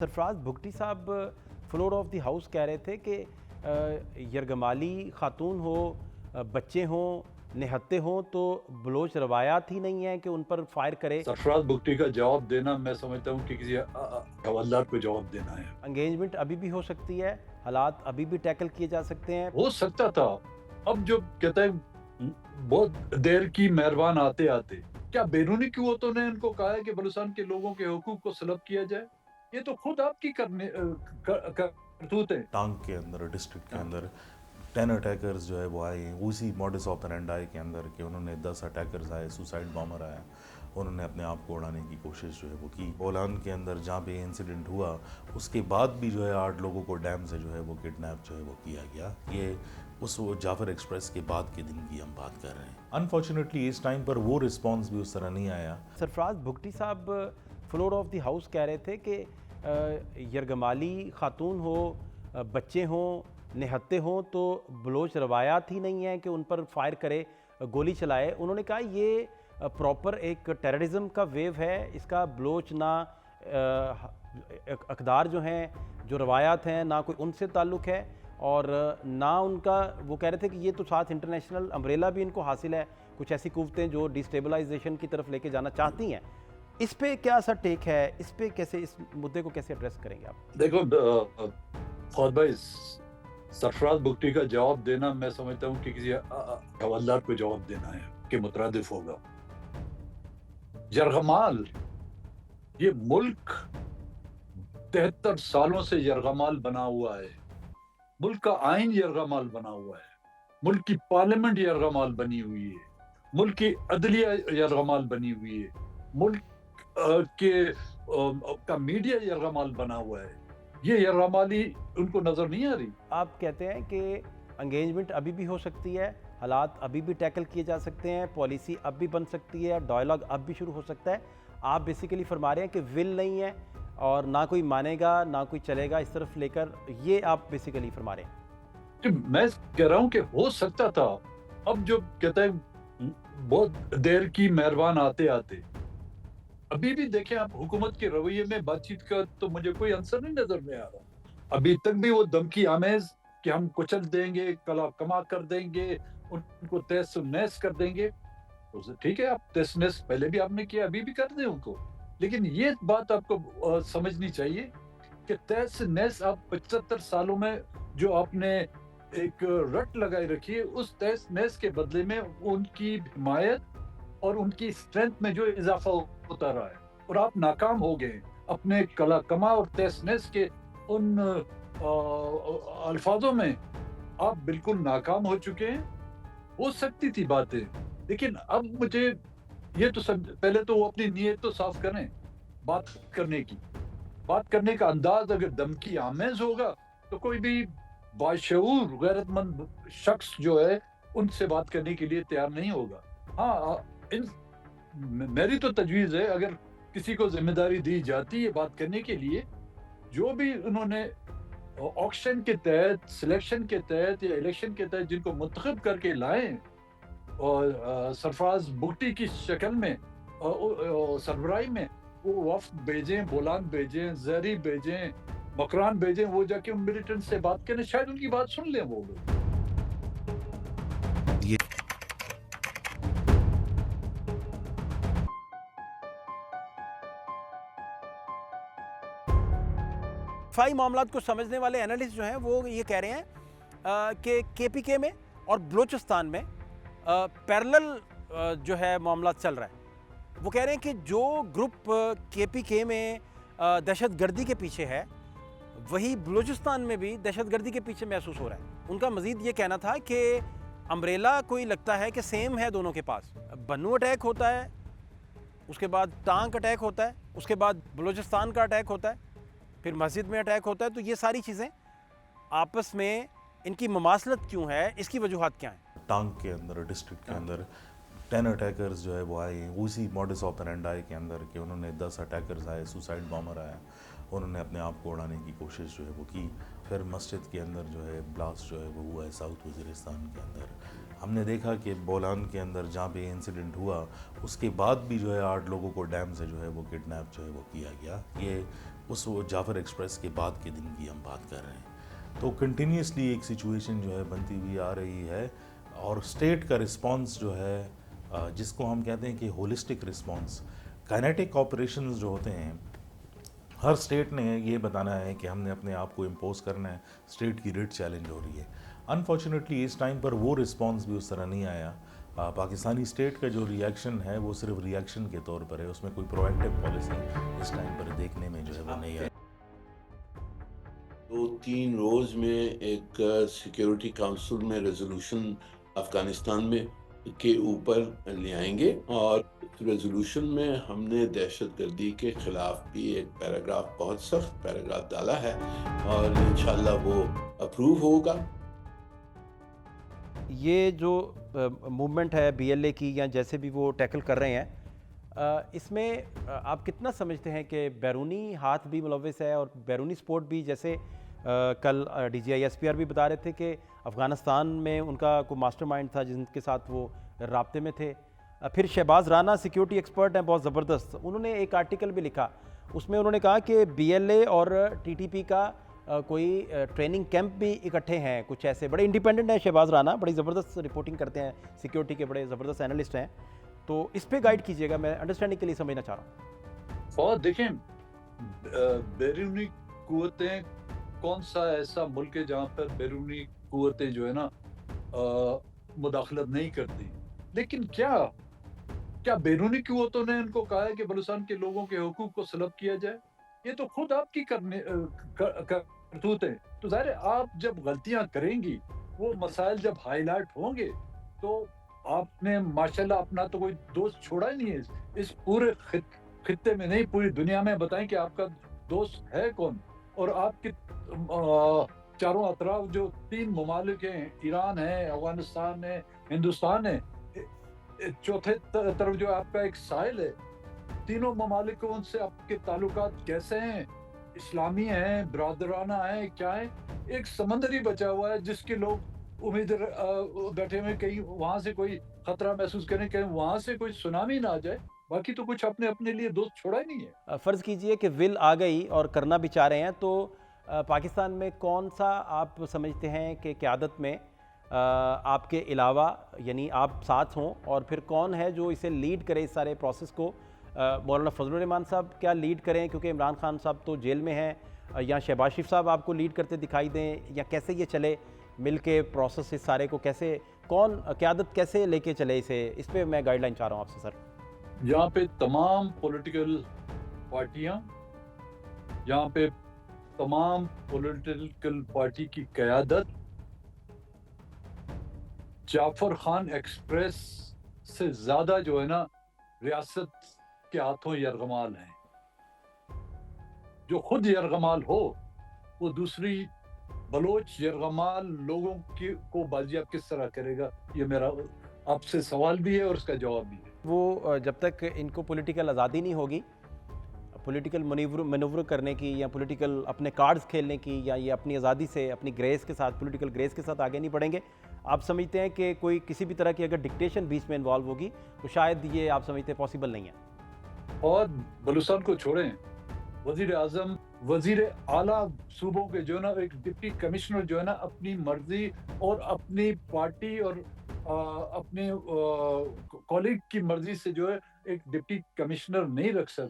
सरफराज भुगटी साहब floor of the house कह रहे थे कि यरगमाली खातून हो, बच्चे हों, निहत्ते हों तो बलोच रवायात ही नहीं है कि उन पर फायर करे। सरफराज भुगटी का जवाब देना मैं समझता हूँ कि किसी हवलदार को जवाब देना है। एंगेजमेंट अभी भी हो सकती है, हालात अभी भी टैकल किए जा सकते हैं। हो सकता था। अब जो कहते हैं बहुत देर की मेहरबान आते आते, क्या बैरूनी कुव्वतों ने इनको कहा है कि बलूचिस्तान के लोगों के हुकूक को सलब किया जाए? ये तो खुद आपकी करतूत है। टांग के अंदर डिस्ट्रिक्ट के अंदर 10 अटैकर्स जो है वो आए, उसी मॉडस ऑपरेंडाई के अंदर कि उन्होंने 10 अटैकर्स आए, सुसाइड बॉमर आया, उन्होंने अपने आप को उड़ाने की कोशिश जो है वो की। बोलान के अंदर जहाँ पे इंसिडेंट हुआ उसके बाद भी जो है 8 लोगों को डैम से जो है वो किडनैप जो है वो किया गया। ये उस जाफर एक्सप्रेस के बाद के दिन की हम बात कर रहे हैं। अनफॉर्चुनेटली इस टाइम पर वो रिस्पॉन्स भी उस तरह नहीं आया। सरफराज भुगटी साहब फ्लोर ऑफ द हाउस कह रहे थे कि यरगमाली खातून हो, बच्चे हों, निहत्ते हों तो बलोच रवायात ही नहीं है कि उन पर फायर करे, गोली चलाए। उन्होंने कहा ये प्रॉपर एक टेररिज्म का वेव है, इसका बलोच ना अकदार जो हैं, जो रवायात हैं, ना कोई उनसे ताल्लुक़ है और ना उनका। वो कह रहे थे कि ये तो साथ इंटरनेशनल अम्ब्रेला भी इनको हासिल है, कुछ ऐसी कुव्वतें जो डिस्टेबलाइजेशन की तरफ लेके जाना चाहती हैं। इस पे क्या सा टेक है, इस पे कैसे, इस मुद्दे को कैसे एड्रेस करेंगे आप? देखो फौद भाई, सरफराज भुगटी का जवाब देना मैं समझता हूँ कि किसी हवलदार को जवाब देना है कि मुतरादिफ होगा। यरगमाल, ये मुल्क 73 सालों से यरगमाल बना हुआ है। मुल्क का आइन यरगमाल बना हुआ है, मुल्क की पार्लियामेंट यरगमाल बनी हुई है, मुल्क की अदलिया यरगमाल बनी हुई है, मुल्क का मीडिया यरगमाल बना हुआ है। ये यरगमाली उनको नजर नहीं आ रही। आप कहते हैं कि एंगेजमेंट अभी भी हो सकती है, हालात अभी भी टैकल किए जा सकते हैं, पॉलिसी अब भी बन सकती है, डायलॉग अब भी शुरू हो सकता है। आप बेसिकली फरमा रहे हैं कि विल नहीं है और ना कोई मानेगा ना कोई चलेगा इस तरफ लेकर, ये आप बेसिकली फरमा रहे हैं। कि मैं कह रहा हूँ कि हो सकता था। अब जो कहते हैं बहुत देर की मेहरबान आते आते, अभी भी देखें आप हुकूमत के रवैये में बातचीत का तो मुझे कोई आंसर नहीं नजर में आ रहा। अभी तक भी वो धमकी आमेज कि हम कुचल देंगे, कला कमा कर देंगे, उनको तहस नहस कर देंगे। तो ठीक है, आप तहस नहस पहले भी आपने किया, अभी भी कर दें उनको। लेकिन ये बात आपको समझनी चाहिए कि तहस नहस आप 75 सालों में जो आपने एक रट लगाई रखी है, उस तहस नहस के बदले में उनकी हिमायत और उनकी स्ट्रेंथ में जो इजाफा होता रहा है, और आप नाकाम हो गए अपने कला कमा और तहस नहस के उन अल्फाजों में। आप बिल्कुल नाकाम हो चुके हैं। हो सकती थी बातें, लेकिन अब मुझे ये तो पहले तो वो अपनी नीयत तो साफ करें। बात करने का अंदाज अगर धमकी आमेज होगा तो कोई भी बाशऊर गैरतमंद शख्स जो है उनसे बात करने के लिए तैयार नहीं होगा। हाँ, मेरी तो तजवीज़ है, अगर किसी को जिम्मेदारी दी जाती है बात करने के लिए, जो भी उन्होंने ऑक्शन के तहत, सिलेक्शन के तहत या इलेक्शन के तहत जिनको मुंतखब करके लाए और सरफराज भुगटी की शक्ल में सरबराही में वो वफ्द भेजें, बोलान भेजें, जहरी भेजें, मकरान भेजें, वो जाके उन मिलिटेंट से बात करें, शायद उनकी बात सुन लें वो लोग। फाई मामलात को समझने वाले एनालिस्ट जो हैं वो ये कह रहे हैं कि केपीके में और बलूचिस्तान में पैरेलल जो है मामला चल रहा है। वो कह रहे हैं कि जो ग्रुप केपीके में दहशतगर्दी के पीछे है, वही बलूचिस्तान में भी दहशतगर्दी के पीछे महसूस हो रहा है। उनका मज़ीद ये कहना था कि अम्ब्रेला कोई लगता है कि सेम है दोनों के पास। बन्नू अटैक होता है, उसके बाद टांक अटैक होता है, उसके बाद बलूचिस्तान का अटैक होता है, फिर मस्जिद में अटैक होता है। तो ये सारी चीज़ें आपस में इनकी ममासलत क्यों है, इसकी वजूहात क्या हैं? टांग के अंदर डिस्ट्रिक्ट के अंदर 10 अटैकर्स जो है वो आए, उसी मॉडस ऑपरेंडाई के अंदर कि उन्होंने 10 अटैकर्स आए, सुसाइड बॉमर आया, उन्होंने अपने आप को उड़ाने की कोशिश जो है वो की। फिर मस्जिद के अंदर जो है ब्लास्ट जो है वो हुआ है साउथ वज़ीरिस्तान के अंदर। हमने देखा कि बोलान के अंदर जहाँ पे इंसिडेंट हुआ उसके बाद भी जो है 8 लोगों को डैम से जो है वो किडनैप जो है वो किया गया। ये اس وہ جعفر ایکسپریس کے بعد کے دن کی ہم بات کر رہے ہیں. تو کنٹینیوسلی ایک سچویشن جو ہے بنتی ہوئی آ رہی ہے, اور اسٹیٹ کا رسپانس جو ہے جس کو ہم کہتے ہیں کہ ہولسٹک رسپانس, کائنیٹک آپریشنز جو ہوتے ہیں, ہر اسٹیٹ نے یہ بتانا ہے کہ ہم نے اپنے آپ کو امپوز کرنا ہے, اسٹیٹ کی ریٹ چیلنج ہو رہی ہے. انفارچونیٹلی اس ٹائم پر وہ رسپانس بھی اس طرح نہیں آیا. پاکستانی اسٹیٹ کا جو ریئیکشن ہے وہ صرف ریئیکشن کے طور پر ہے, اس میں کوئی پرویکٹیو پالیسی اس ٹائم پر دیکھنے میں جو ہے وہ نہیں آئی. 2-3 روز میں ایک سیکیورٹی کاؤنسل میں ریزولوشن افغانستان میں کے اوپر لے آئیں گے, اور ریزولوشن میں ہم نے دہشت گردی کے خلاف بھی ایک پیراگراف, بہت سخت پیراگراف ڈالا ہے, اور انشاءاللہ وہ اپروو ہوگا. یہ جو موومنٹ ہے بی ایل اے کی یا جیسے بھی وہ ٹیکل کر رہے ہیں, اس میں آپ کتنا سمجھتے ہیں کہ بیرونی ہاتھ بھی ملوث ہے اور بیرونی سپورٹ بھی؟ جیسے کل D G I S P R بھی بتا رہے تھے کہ افغانستان میں ان کا کوئی ماسٹر مائنڈ تھا جن کے ساتھ وہ رابطے میں تھے. پھر شہباز رانا سیکیورٹی ایکسپرٹ ہیں بہت زبردست, انہوں نے ایک آرٹیکل بھی لکھا, اس میں انہوں نے کہا کہ بی ایل اے اور ٹی ٹی پی کا کوئی ٹریننگ کیمپ بھی اکٹھے ہیں, کچھ ایسے. بڑے انڈیپینڈنٹ ہیں شہباز رانا, بڑی زبردست رپورٹنگ کرتے ہیں, سیکیورٹی کے بڑے زبردست اینالسٹ ہیں. تو اس پہ گائیڈ کیجیے گا, میں انڈرسٹینڈنگ کے لیے سمجھنا چاہ رہا ہوں. اور دیکھیں بیرونی قوتیں, کون سا ایسا ملک ہے جہاں پر بیرونی قوتیں جو ہے نا مداخلت نہیں کرتی؟ لیکن کیا بیرونی قوتوں نے ان کو کہا ہے کہ بلوچستان کے لوگوں کے حقوق کو سلب کیا جائے؟ یہ تو خود آپ کی کرتوت ہے. تو ظاہر ہے آپ جب غلطیاں کریں گی, وہ مسائل جب ہائی لائٹ ہوں گے, تو آپ نے ماشاءاللہ اپنا تو کوئی دوست چھوڑا ہی نہیں ہے اس پورے خطے میں, نہیں پوری دنیا میں. بتائیں کہ آپ کا دوست ہے کون؟ اور آپ کے چاروں اطراف جو 3 ممالک ہیں, ایران ہے, افغانستان ہے, ہندوستان ہے, چوتھے طرف جو آپ کا ایک ساحل ہے, تینوں ممالک ان سے آپ کے تعلقات کیسے ہیں؟ اسلامی ہیں, برادرانہ ہیں, کیا ہیں؟ ایک سمندر ہی بچا ہوا ہے جس کے لوگ امید بیٹھے ہوئے کہیں وہاں سے کوئی خطرہ محسوس کریں, کہیں وہاں سے کوئی سونامی نہ آ جائے. باقی تو کچھ اپنے لیے دوست چھوڑا ہی نہیں ہے. فرض کیجئے کہ ول آ گئی اور کرنا بھی چاہ رہے ہیں, تو پاکستان میں کون سا آپ سمجھتے ہیں کہ قیادت میں آپ کے علاوہ, یعنی آپ ساتھ ہوں, اور پھر کون ہے جو اسے لیڈ کرے اس سارے پروسیس کو؟ مولانا فضل الرحمان صاحب کیا لیڈ کریں, کیونکہ عمران خان صاحب تو جیل میں ہیں, یا شہباز شریف صاحب آپ کو لیڈ کرتے دکھائی دیں, یا کیسے یہ چلے مل کے پروسیس اس سارے کو؟ کیسے, کون قیادت کیسے لے کے چلے اسے؟ اس پہ میں گائیڈ لائن چاہ رہا ہوں آپ سے سر. یہاں پہ تمام پولیٹیکل پارٹیاں, یہاں پہ تمام پولیٹیکل پارٹی کی قیادت جعفر خان ایکسپریس سے زیادہ جو ہے نا ریاست کے ہاتھوں یرغمال ہیں. جو خود یرغمال ہو وہ دوسری بلوچ یرغمال لوگوں کو بازیاب کس طرح کرے گا؟ یہ میرا آپ سے سوال بھی ہے اور اس کا جواب بھی ہے. وہ جب تک ان کو پولیٹیکل آزادی نہیں ہوگی, پولیٹیکل منور کرنے کی یا پولیٹیکل اپنے کارڈز کھیلنے کی, یا یہ اپنی آزادی سے اپنی گریس کے ساتھ, پولیٹیکل گریس کے ساتھ آگے نہیں بڑھیں گے. آپ سمجھتے ہیں کہ کوئی کسی بھی طرح کی اگر ڈکٹیشن بیچ میں انوالو ہوگی تو شاید یہ آپ سمجھتے ہیں پاسبل نہیں ہے؟ اور بلوچستان کو چھوڑیں, وزیر اعظم, وزیر اعلیٰ صوبوں کے جو ہے نا ایک ڈپٹی کمشنر جو ہے نا اپنی مرضی اور اپنی پارٹی اور اپنے کولیگ کی مرضی سے جو ہے ایک ڈپٹی کمشنر نہیں رکھ سکتے.